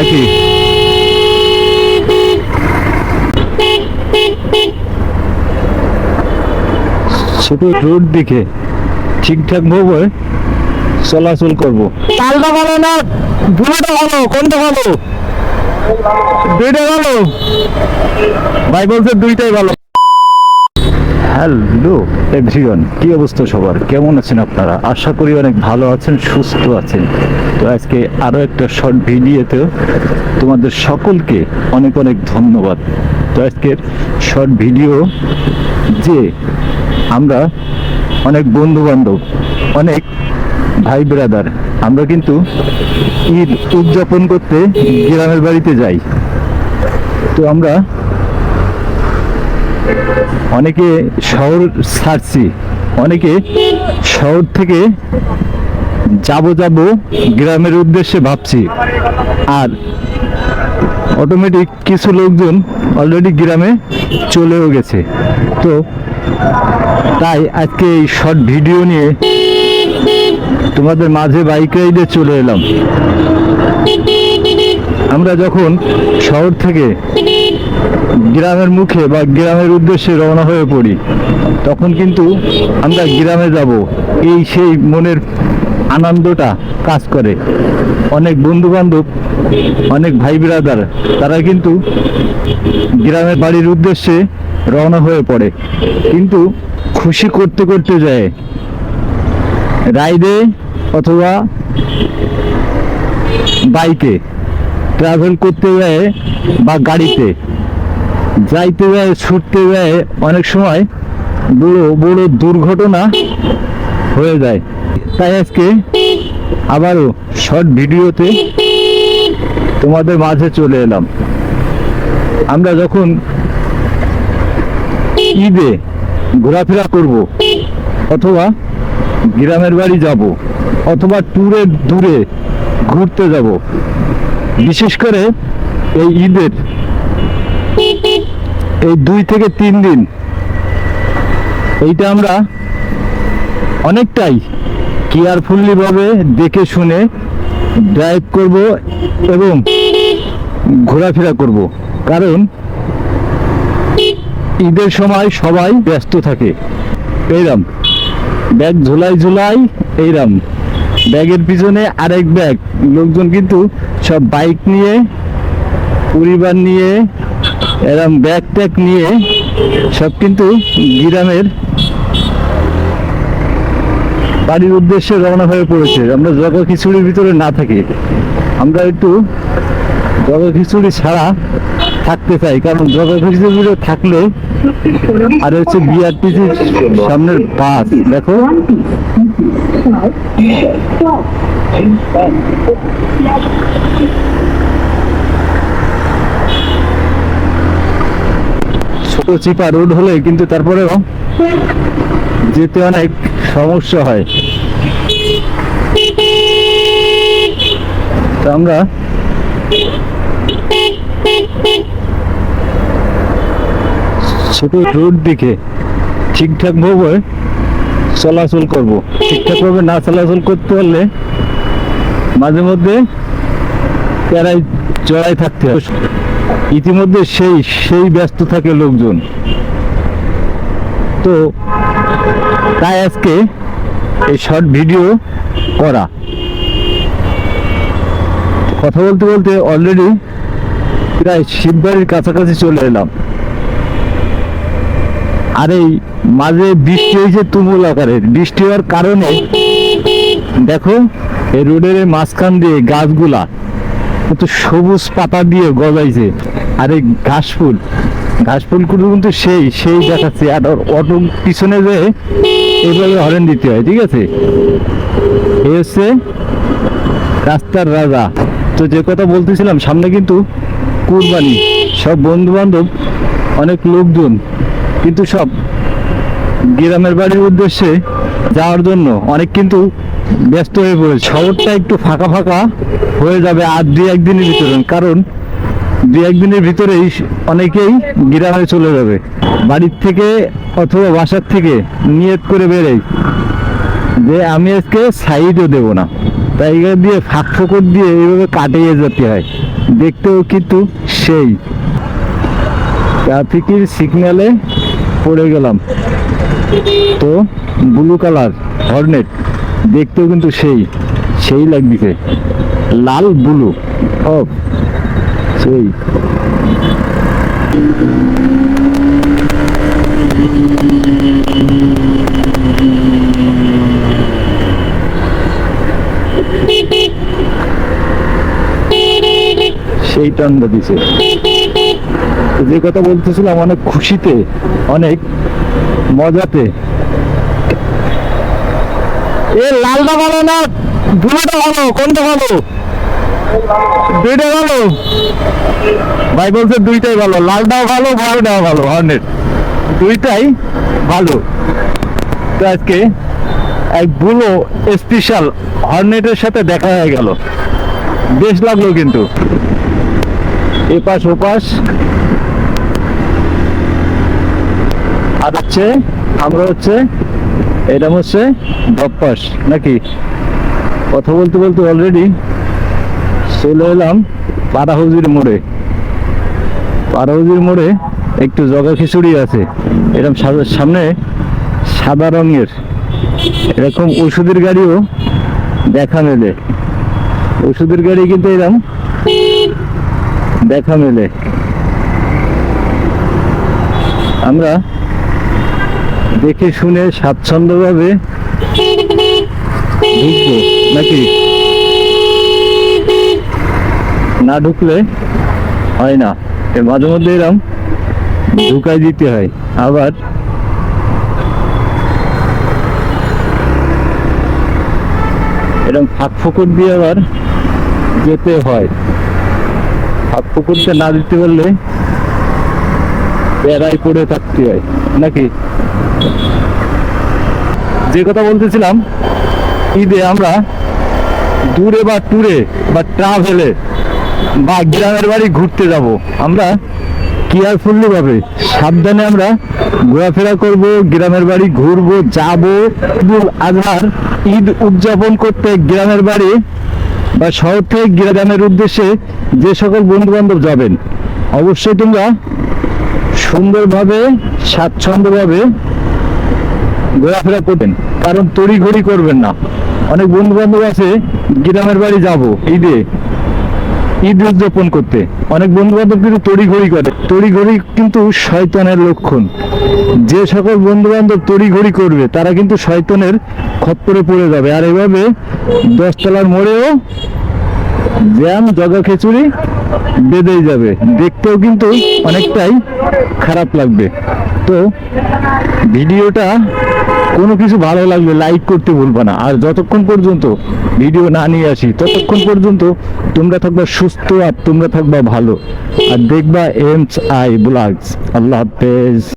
নাকি? ছোট রোড দিকে ঠিকঠাক ভাবে চলাচল করবো। তালটা ভালো না বুড়োটা ভালো, কোনটা ভালো? দুইটা ভালো, ভাই বলছে দুইটাই ভালো। হ্যালো এভরিওয়ান, কি অবস্থা সবার? কেমন আছেন আপনারা? আশা করি অনেক ভালো আছেন, সুস্থ আছেন। তো আজকে আরো একটা শর্ট ভিডিওতে তোমাদের সকলকে অনেক অনেক ধন্যবাদ। তো আজকের শর্ট ভিডিও যে আমরা অনেক বন্ধু বান্ধব, অনেক ভাই ব্রাদার, আমরা কিন্তু ঈদ উদযাপন করতে গ্রামের বাড়িতে যাই। তো আমরা অনেকে শহর ছাড়ছি, অনেকে শহর থেকে যাব গ্রামের উদ্দেশ্যে ভাবছি, আর অটোমেটিক কিছু লোকজন অলরেডি গ্রামে চলেও গেছে। তো তাই আজকে এই শর্ট ভিডিও নিয়ে তোমাদের মাঝে বাইক রাইডে চলে এলাম। আমরা যখন শহর থেকে গ্রামের মুখে বা গ্রামের উদ্দেশ্যে রওনা হয়ে পড়ি, তখন কিন্তু আমরা গ্রামে যাব এই সেই মনের আনন্দটা কাজ করে। অনেক বন্ধু বান্ধব, অনেক ভাই ব্রাদার, তারা কিন্তু গ্রামের বাড়ির উদ্দেশ্যে রওনা হয়ে পড়ে, কিন্তু খুশি করতে করতে যায় রাইডে অথবা বাইকে ট্রাভেল করতে যায় বা গাড়িতে যাইতে যায়, ছুটতে যায়, অনেক সময় বড় বড় দুর্ঘটনা হয়ে যায়। তাই আজকে আবারও শর্ট ভিডিওতে তোমাদের মাঝে চলে এলাম। আমরা যখন ঈদে ঘোরাফেরা করব, অথবা গ্রামের বাড়ি যাব, অথবা ট্যুরে দূরে ঘুরতে যাব, বিশেষ করে এই ঈদের এই 2 থেকে 3 দিন এইটা আমরা অনেকটাই কেয়ারফুলি ভাবে দেখে শুনে ড্রাইভ করব এবং ঘোরাফেরা করব, কারণ ঈদের সময় সবাই ব্যস্ত থাকে। এইরাম ব্যাগ ঝুলাই এইরাম ব্যাগের পিছনে আরেক ব্যাগ, লোকজন কিন্তু সব বাইক নিয়ে, পরিবার নিয়ে, এরম ব্যাগ ট্যাগ নিয়ে সব কিন্তু গ্রামের বাড়ির উদ্দেশ্যে রওনা হয়ে পড়েছে। আমরা জগা খিচুড়ির ভিতরে না থাকি, আমরা একটু জগা খিচুড়ি ছাড়া থাকতে চাই, কারণ জগা খিচুড়ি থাকলে আর হচ্ছে বিআরটিসির সামনের বাস দেখো, ছোট চিপা রোড হলে কিন্তু তারপরেও যেতে অনেক সমস্যা হয়। তো আমরা ছোট রোড দিকে ঠিকঠাক ভাবে চলাচল করব। ঠিকঠাক ভাবে না চলাচল করতে পারলে মাঝে মধ্যে প্যারায় জড়াই থাকতে হয়। ইতিমধ্যে সেই ব্যস্ত থাকে লোকজন। তো তাই আজকে এই শর্ট ভিডিও করা। কথা বলতে বলতে অলরেডি প্রায় শিববাড়ির কাছাকাছি চলে এলাম। আর এই মাঝে বৃষ্টি হয়েছে, তুমুল আকারের বৃষ্টি হওয়ার কারণে দেখো এই রোডের মাঝখান দিয়ে গাছগুলা কত সবুজ পাতা দিয়ে গজাইছে, আর এই ঘাসফুলগুলো কিন্তু সেই দেখাচ্ছে। আর অটো পিছনে যে এইভাবে হরেন দিতে হয়, ঠিক আছে? এই হচ্ছে রাস্তার রাজা। তো যে কথা বলতেছিলাম, সামনে কিন্তু কুরবানি, সব বন্ধু বান্ধব, অনেক লোকজন কিন্তু সব গ্রামের বাড়ির উদ্দেশ্যে যাওয়ার জন্য অনেক কিন্তু ব্যস্ত হয়ে পড়েছে। শহরটা একটু ফাঁকা ফাঁকা হয়ে যাবে আর 2-1 দিনের ভিতরে, কারণ 2-1 দিনের ভিতরেই অনেকেই গ্রামে চলে যাবে। বাড়ির থেকে অথবা বাসার থেকে নিয়ত করে বেরোই যে আমি আজকে সাইডও দেব না, তাই দিয়ে ফাঁক ফোকর দিয়ে এইভাবে কাটিয়ে যেতে হয়। দেখতেও কিন্তু সেই। ট্রাফিকের সিগন্যালে পড়ে গেলাম, তো ব্লু কালার হর্নেট দেখতেও কিন্তু সেই লাগছে, লাল ব্লু সব সেই। সেই টান্ডা দিছে। যে কথা বলতেছিলাম, অনেক খুশিতে, অনেক মজাতে। এ লালটা ভালো না ব্লুটা ভালো, কোনটা ভালো? দুইটা ভালো ভাই, বলছে দুইটাই ভালো, লালটাও ভালো ভালোটাও ভালো, হর্নেট দুইটাই ভালো। তো আজকে এক ব্লু স্পেশাল হর্নেটের সাথে দেখা হয়ে গেল, বেশ লাগলো কিন্তু। এপাশ ওপাশ, আর হচ্ছে আমরা হচ্ছে এটা হচ্ছে ধপ্পাস নাকি। কথা বলতে বলতে অলরেডি চলে এলাম পাড়াহুজির মোড়ে। পাড়াহুজির মোড়ে একটু জগা খিচুড়ি আছে, এরকম সামনে সাদা রঙের এরকম ওষুধের গাড়িও দেখা মেলে। ওষুধের গাড়ি কিন্তু এরকম দেখা মেলে। আমরা দেখে শুনে স্বাচ্ছন্দ্যভাবে ঢুকবো নাকি, না ঢুকলে হয় না। মাঝে মধ্যে এরকম ঢুকাই দিতে হয়, আবার এরকম ফাঁক ফোকর দিয়ে আবার যেতে হয়। ফাঁক ফোকরতে না দিতে পারলে বেড়াই পড়ে থাকতে হয় নাকি। যে কথা বলতেছিলাম, ঈদে আমরা দূরে বা ট্যুরে বা ট্রাভেলে বা গ্রামের বাড়ি ঘুরতে যাব, আমরা কেয়ারফুলি ভাবে সাবধানে আমরা ঘোরাফেরা করব, গ্রামের বাড়ি ঘুরবো, যাব। ঈদুল আজহার ঈদ উদযাপন করতে গ্রামের বাড়ি বা শহর থেকে গ্রামের উদ্দেশ্যে যে সকল বন্ধু বান্ধব যাবেন, অবশ্যই তোমরা সুন্দরভাবে স্বাচ্ছন্দ্যভাবে ঘোরাফেরা করবেন, কারণ তড়িঘড়ি করবেন না। অনেক বন্ধু বান্ধব আছে গ্রামের বাড়ি যাব ঈদে, ঈদ উদযাপন করতে, অনেক বন্ধু বান্ধব কিন্তু তড়িঘড়ি করে। তড়িঘড়ি কিন্তু শয়তানের লক্ষণ। যে সকল বন্ধু বান্ধব তড়িঘড়ি করবে তারা কিন্তু শয়তানের খপ্পরে পড়ে যাবে। আর এভাবে 10 তলার মোড়েও জ্যাম জগা খিচুড়ি বেঁধেই যাবে, দেখতেও কিন্তু অনেকটাই খারাপ লাগবে। তো ভিডিওটা কোনো কিছু ভালো লাগলে লাইক করতে ভুলবা না। আর যতক্ষণ পর্যন্ত ভিডিও না নিয়ে আসি ততক্ষণ পর্যন্ত তোমরা থাকবা সুস্থ, আর তোমরা থাকবা ভালো, আর দেখবা এমস আই ব্লগস। আল্লাহ হাফেজ।